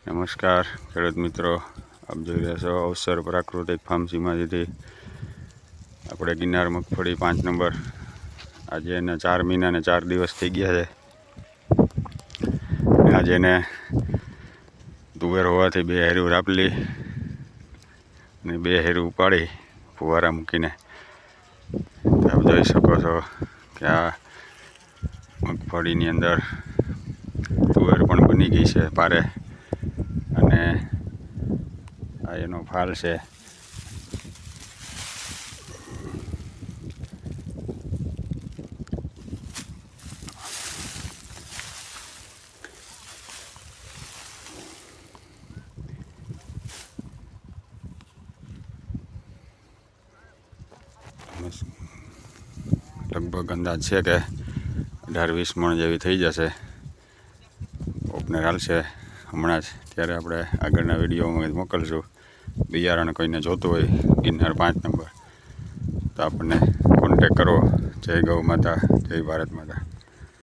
નમસ્કાર ખેડૂત મિત્રો, આપ જોઈ રહ્યા છો અવસર પ્રાકૃતિક ફાર્મ સીમાજીથી આપણે ગિરનાર મગફળી 5 નંબર. આજે એને 4 મહિના ને 4 દિવસ થઈ ગયા છે. આજે એને તુવેર હોવાથી 2 હેરું રાપલી અને 2 હેરું ઉપાડી ફુવારા મૂકીને આપ જોઈ શકો છો કે આ મગફળીની અંદર તુવેર પણ બની ગઈ છે પારે. અને આ એનો ફાલ છે. લગભગ અંદાજ છે કે 18-20 મણ જેવી થઈ જશે. ઓપનર હાલશે હમણાં જ, ત્યારે આપણે આગળના વિડીયોમાં મોકલશું. બિયારણ કોઈને જોતું હોય ગિરનાર 5 નંબર તો આપણને કોન્ટેક કરો. જય ગૌ માતા, જય ભારત માતા.